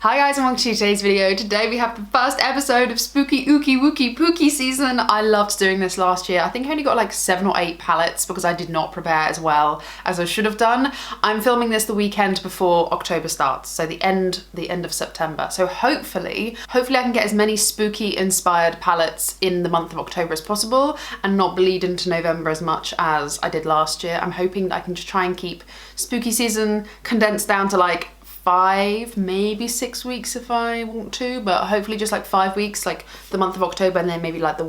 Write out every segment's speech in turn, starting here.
Hi guys and welcome to today's video. Today we have the first episode of Spooky Ooky Wooky Pooky season. I loved doing this last year. I think I only got like 7 or 8 palettes because I did not prepare as well as I should have done. I'm filming this the weekend before October starts, so the end of September. So hopefully I can get as many spooky inspired palettes in the month of October as possible and not bleed into November as much as I did last year. I'm hoping that I can just try and keep spooky season condensed down to like 5, maybe 6 weeks if I want to, but hopefully just like 5 weeks, like the month of October and then maybe like the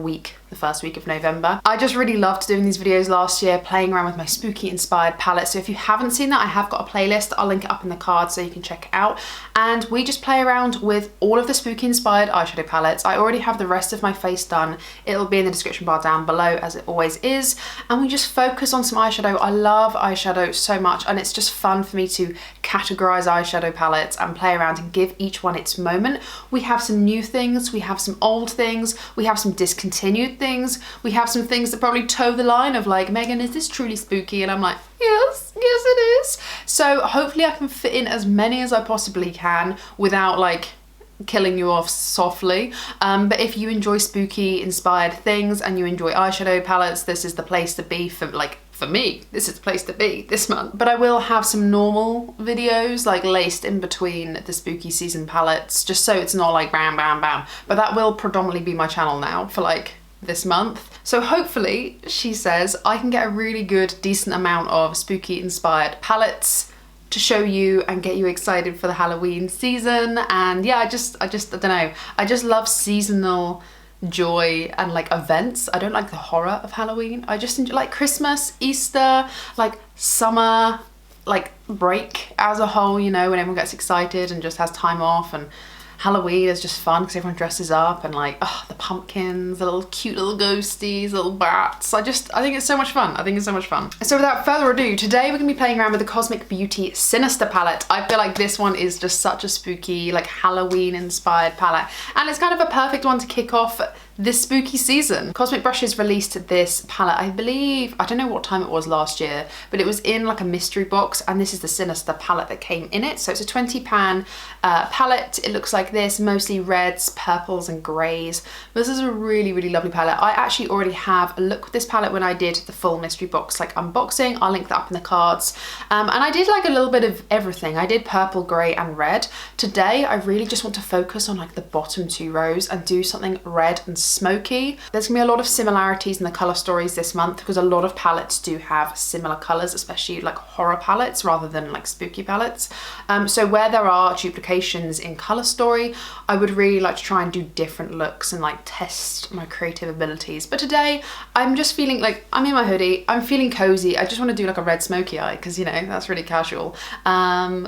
first week of November. I just really loved doing these videos last year, playing around with my spooky inspired palette. So if you haven't seen that, I have got a playlist. I'll link it up in the card so you can check it out. And we just play around with all of the spooky inspired eyeshadow palettes. I already have the rest of my face done. It'll be in the description bar down below as it always is. And we just focus on some eyeshadow. I love eyeshadow so much and it's just fun for me to categorize eyeshadow palettes and play around and give each one its moment. We have some new things, we have some old things, we have some discontinued things, we have some things that probably toe the line of like, Megan, is this truly spooky? And I'm like, yes it is. So hopefully I can fit in as many as I possibly can without like killing you off softly. But if you enjoy spooky inspired things and you enjoy eyeshadow palettes, this is the place to be for me, this is the place to be this month. But I will have some normal videos like laced in between the spooky season palettes, just so it's not like bam, bam, bam. But that will predominantly be my channel now for like this month. So hopefully, she says, I can get a really good, decent amount of spooky inspired palettes to show you and get you excited for the Halloween season. And yeah, I don't know. I just love seasonal joy and like events. I don't like the horror of Halloween. I just enjoy like Christmas, Easter, like summer, like break as a whole, you know, when everyone gets excited and just has time off. And Halloween is just fun because everyone dresses up and like, oh, the pumpkins, the little cute little ghosties, little bats. I think it's so much fun. So without further ado, today we're gonna be playing around with the Cosmic Beauty Sinister Palette. I feel like this one is just such a spooky, like Halloween inspired palette. And it's kind of a perfect one to kick off this spooky season. Cosmic Brushes released this palette, I believe, I don't know what time it was last year, but it was in like a mystery box, and this is the Sinister palette that came in it. So it's a 20 pan palette. It looks like this, mostly reds, purples and greys. This is a really, really lovely palette. I actually already have a look with this palette when I did the full mystery box like unboxing. I'll link that up in the cards. And I did like a little bit of everything. I did purple, grey and red. Today, I really just want to focus on like the bottom 2 rows and do something red and smoky. There's gonna be a lot of similarities in the color stories this month because a lot of palettes do have similar colors, especially like horror palettes rather than like spooky palettes. So where there are duplications in color story, I would really like to try and do different looks and like test my creative abilities. But today I'm just feeling like I'm in my hoodie, I'm feeling cozy. I just want to do like a red smoky eye because, you know, that's really casual.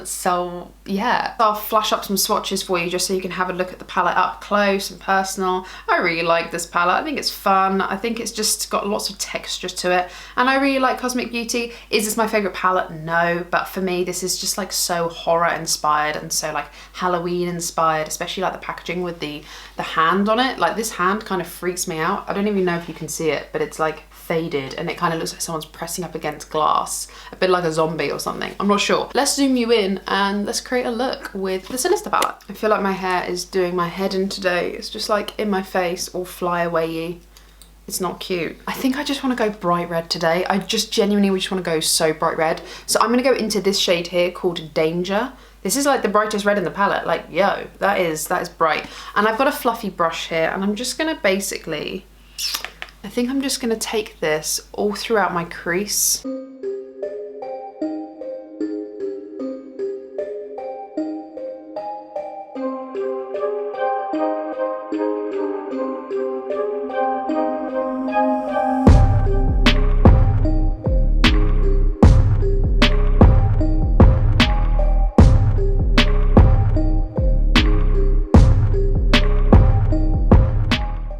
So yeah, I'll flash up some swatches for you just so you can have a look at the palette up close and personal. I really like this palette. I think it's fun. I think it's just got lots of textures to it. And I really like Cosmic Beauty. Is this my favorite palette? No, but for me, this is just like so horror inspired and so like Halloween inspired, especially like the packaging with the hand on it. Like this hand kind of freaks me out. I don't even know if you can see it, but it's like faded and it kind of looks like someone's pressing up against glass, a bit like a zombie or something. I'm not sure. Let's zoom you in and let's create a look with the Sinister palette. I feel like my hair is doing my head in today. It's just like in my face, all fly away-y. It's not cute. I think I just want to go bright red today. I just genuinely just want to go so bright red. So I'm going to go into this shade here called Danger. This is like the brightest red in the palette. Like, yo, that is bright. And I've got a fluffy brush here and I'm just going to basically, I think I'm just going to take this all throughout my crease.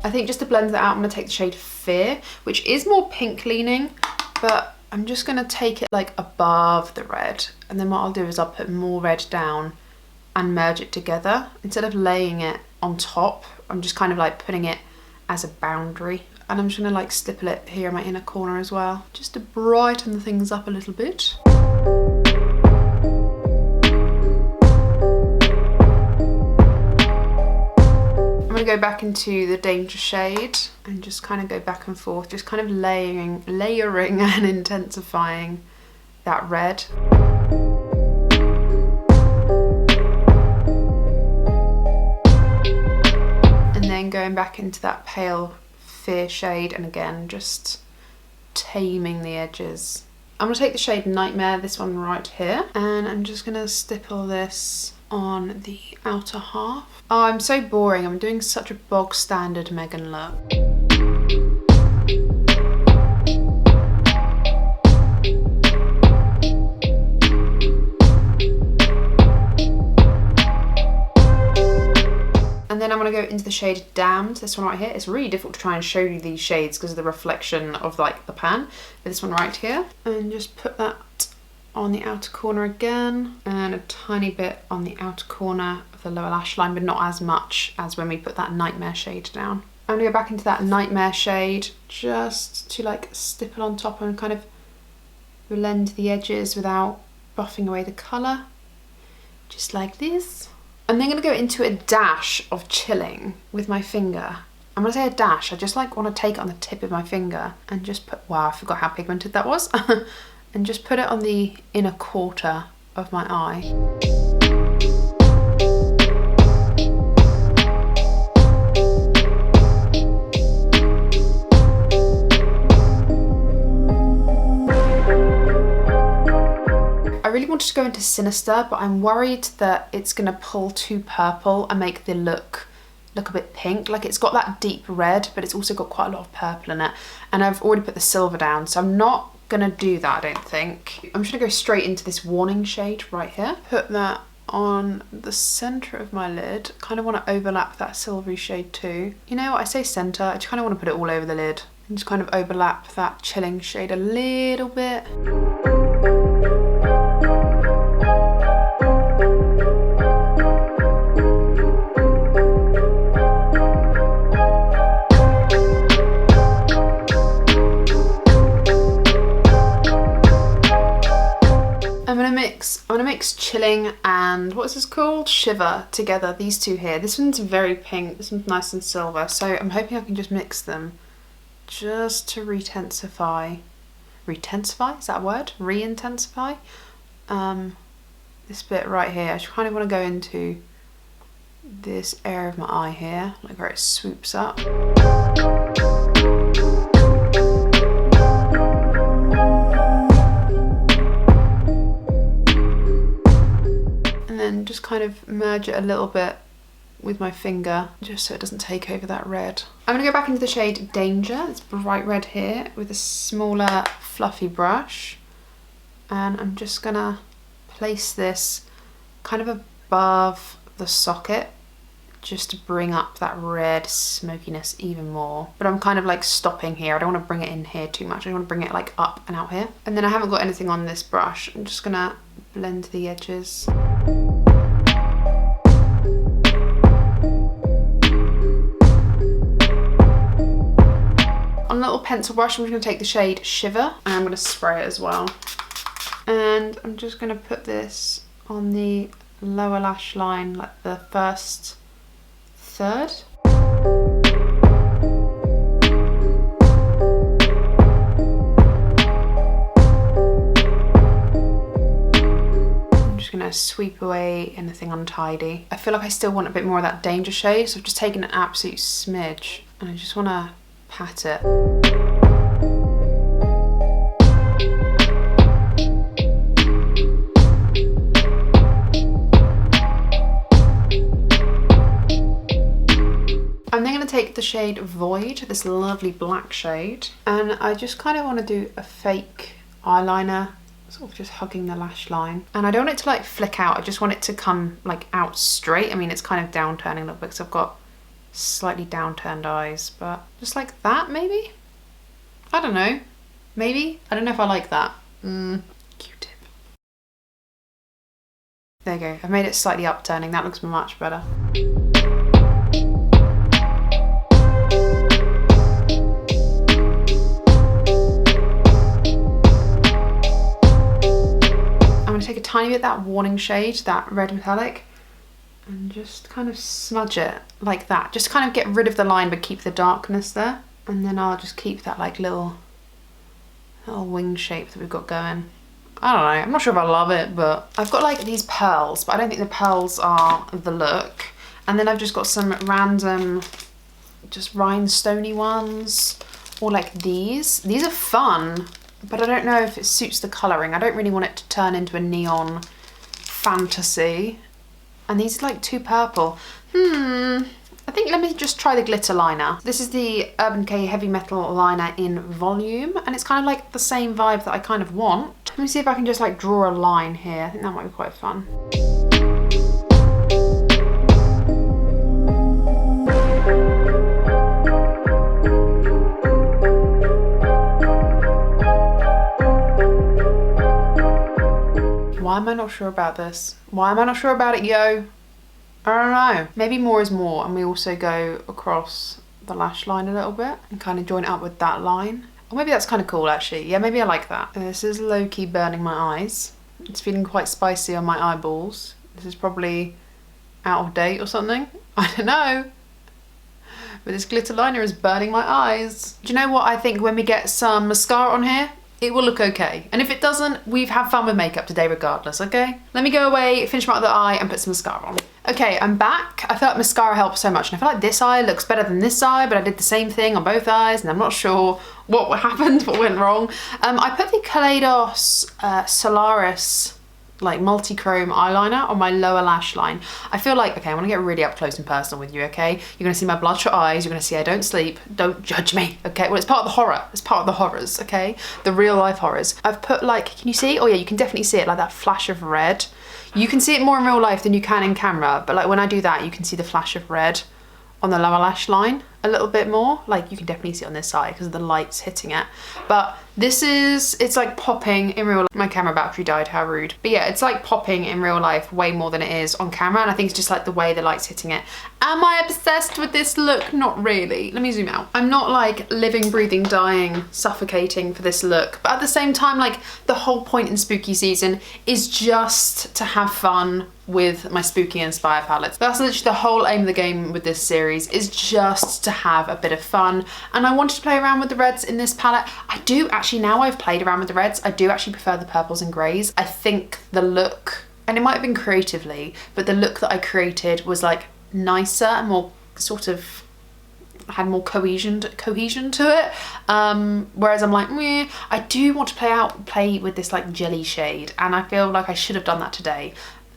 I think just to blend that out, I'm going to take the shade Fear, which is more pink leaning, but I'm just going to take it like above the red. And then what I'll do is I'll put more red down and merge it together. Instead of laying it on top, I'm just kind of like putting it as a boundary. And I'm just going to like stipple it here in my inner corner as well, just to brighten things up a little bit. gonna go back into the Danger shade and just kind of go back and forth, just kind of layering and intensifying that red. And then going back into that pale Fear shade, and again, just taming the edges. I'm gonna take the shade Nightmare, this one right here, and I'm just gonna stipple this on the outer half. Oh, I'm so boring. I'm doing such a bog standard Megan look. And then I'm going to go into the shade Damned, this one right here. It's really difficult to try and show you these shades because of the reflection of like the pan. But this one right here. And just put that on the outer corner again. And a tiny bit on the outer corner of the lower lash line, but not as much as when we put that Nightmare shade down. I'm going to go back into that Nightmare shade just to like stipple on top and kind of blend the edges without buffing away the colour. Just like this. I'm then going to go into a dash of Chilling with my finger. I'm going to say a dash, I just like want to take it on the tip of my finger and just put, wow, I forgot how pigmented that was. And just put it on the inner quarter of my eye. I really wanted to go into Sinister, but I'm worried that it's going to pull too purple and make the look a bit pink. Like, it's got that deep red, but it's also got quite a lot of purple in it. And I've already put the silver down, so I'm not going to do that, I don't think. I'm just going to go straight into this Warning shade right here. Put that on the centre of my lid. Kind of want to overlap that silvery shade too. You know what, I say centre, I just kind of want to put it all over the lid. And just kind of overlap that Chilling shade a little bit. I'm gonna mix Chilling and what's this called? Shiver together, these two here. This one's very pink, this one's nice and silver, so I'm hoping I can just mix them just to re-intensify, is that a word? Re-intensify? This bit right here. I just kind of want to go into this area of my eye here, like where it swoops up. And just kind of merge it a little bit with my finger just so it doesn't take over that red. I'm going to go back into the shade Danger, it's bright red here, with a smaller fluffy brush, and I'm just going to place this kind of above the socket just to bring up that red smokiness even more. But I'm kind of like stopping here, I don't want to bring it in here too much, I want to bring it like up and out here. And then I haven't got anything on this brush, I'm just going to blend the edges. On a little pencil brush, I'm just going to take the shade Shiver and I'm going to spray it as well. And I'm just going to put this on the lower lash line, like the first third. I'm just going to sweep away anything untidy. I feel like I still want a bit more of that Danger shade, so I've just taken an absolute smidge and I just want to pat it. I'm then going to take the shade Void, this lovely black shade, and I just kind of want to do a fake eyeliner, sort of just hugging the lash line. And I don't want it to like flick out, I just want it to come like out straight. I mean, it's kind of downturning a little bit because I've got slightly downturned eyes, but just like that maybe? I don't know. Maybe? I don't know if I like that. Q-tip. There you go. I've made it slightly upturning. That looks much better. I'm going to take a tiny bit of that Warning shade, that red metallic, and just kind of smudge it like that. Just kind of get rid of the line but keep the darkness there. And then I'll just keep that like little wing shape that we've got going. I don't know, I'm not sure if I love it, but I've got like these pearls, but I don't think the pearls are the look. And then I've just got some random, just rhinestoney ones, or like these. These are fun, but I don't know if it suits the colouring. I don't really want it to turn into a neon fantasy. And these are like too purple. I think let me just try the glitter liner. This is the Urban Decay Heavy Metal Liner in Volume, and it's kind of like the same vibe that I kind of want. Let me see if I can just like draw a line here. I think that might be quite fun. Why am I not sure about this? Why am I not sure about it, yo? I don't know. Maybe more is more, and we also go across the lash line a little bit and kind of join it up with that line. Or maybe that's kind of cool actually. Yeah, maybe I like that. This is low-key burning my eyes. It's feeling quite spicy on my eyeballs. This is probably out of date or something. I don't know. But this glitter liner is burning my eyes. Do you know what I think when we get some mascara on here? It will look okay. And if it doesn't, we've had fun with makeup today regardless, okay? Let me go away, finish my other eye and put some mascara on. Okay, I'm back. I felt like mascara helps so much, and I feel like this eye looks better than this eye, but I did the same thing on both eyes and I'm not sure what happened, what went wrong. I put the Kaleidos Solaris like multi-chrome eyeliner on my lower lash line. I feel like, okay, I want to get really up close and personal with you, okay? You're gonna see my bloodshot eyes, you're gonna see I don't sleep, don't judge me, okay? Well, it's part of the horror, it's part of the horrors, okay? The real life horrors. I've put like, can you see? Oh yeah, you can definitely see it, like that flash of red. You can see it more in real life than you can in camera, but like when I do that, you can see the flash of red on the lower lash line a little bit more. Like you can definitely see it on this side because of the light's hitting it. But this is, it's like popping in real life. My camera battery died, how rude. But yeah, it's like popping in real life way more than it is on camera. And I think it's just like the way the light's hitting it. Am I obsessed with this look? Not really. Let me zoom out. I'm not like living, breathing, dying, suffocating for this look. But at the same time, like the whole point in spooky season is just to have fun with my spooky inspired palettes. That's literally the whole aim of the game with this series, is just to have a bit of fun. And I wanted to play around with the reds in this palette. I do actually, now I've played around with the reds, I do actually prefer the purples and greys. I think the look, and it might have been creatively, but the look that I created was like nicer and more sort of, had more cohesion to it. Whereas I'm like, meh. I do want to play with this like jelly shade, and I feel like I should have done that today.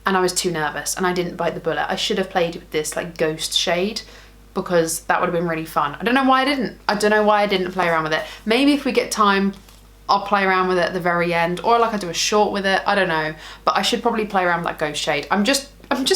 And I was too nervous and I didn't bite the bullet. I should have played with this like ghost shade because that would have been really fun. I don't know why I didn't. I don't know why I didn't play around with it. Maybe if we get time, I'll play around with it at the very end, or like I do a short with it. I don't know. But I should probably play around with that ghost shade. I'm just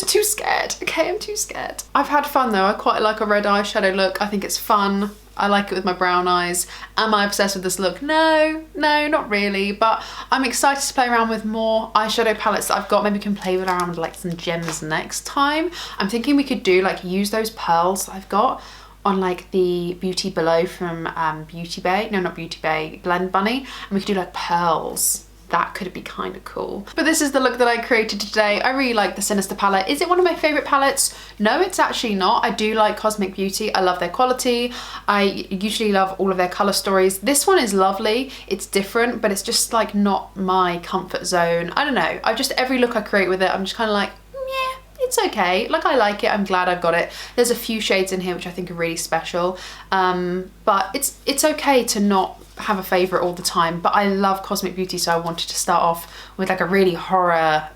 too scared. Okay, I'm too scared. I've had fun though. I quite like a red eyeshadow look. I think it's fun. I like it with my brown eyes. Am I obsessed with this look? No, not really, but I'm excited to play around with more eyeshadow palettes that I've got. Maybe we can play around with like some gems next time. I'm thinking we could do like, use those pearls that I've got on like the Beauty Below from Beauty Bay. No, not Beauty Bay, Blend Bunny. And we could do like pearls. That could be kind of cool. But this is the look that I created today. I really like the Sinister palette. Is it one of my favorite palettes? No, it's actually not. I do like Cosmic Beauty. I love their quality. I usually love all of their color stories. This one is lovely. It's different, but it's just like not my comfort zone. I don't know. Every look I create with it, I'm just kind of like, yeah, it's okay. Like I like it. I'm glad I've got it. There's a few shades in here which I think are really special. But it's okay to not have a favorite all the time, but I love Cosmic Beauty, so I wanted to start off with like a really horror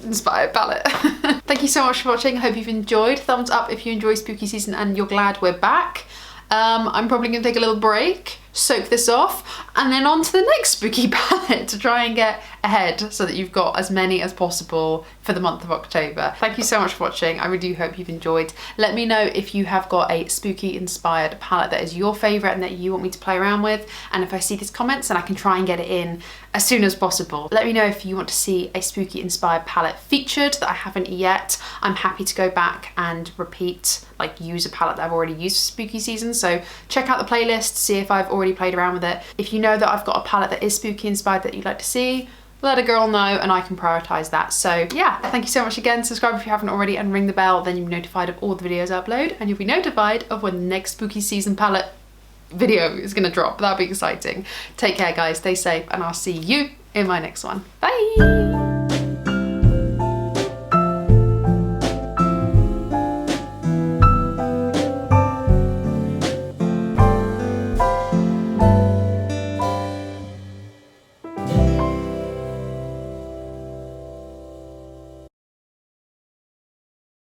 inspired palette. Thank you so much for watching. I hope you've enjoyed. Thumbs up if you enjoy spooky season and you're glad we're back. I'm probably gonna take a little break, soak this off, and then on to the next spooky palette to try and get ahead so that you've got as many as possible for the month of October. Thank you so much for watching. I really do hope you've enjoyed. Let me know if you have got a spooky inspired palette that is your favorite and that you want me to play around with. And if I see these comments, then I can try and get it in as soon as possible. Let me know if you want to see a spooky inspired palette featured that I haven't yet. I'm happy to go back and repeat, like use a palette that I've already used for spooky season. So check out the playlist, see if I've already played around with it. If you know that I've got a palette that is spooky inspired that you'd like to see, let a girl know and I can prioritize that. So yeah, thank you so much again. Subscribe if you haven't already and ring the bell, then you'll be notified of all the videos I upload, and you'll be notified of when the next spooky season palette video is gonna drop. That'll be exciting. Take care guys, stay safe, and I'll see you in my next one. Bye.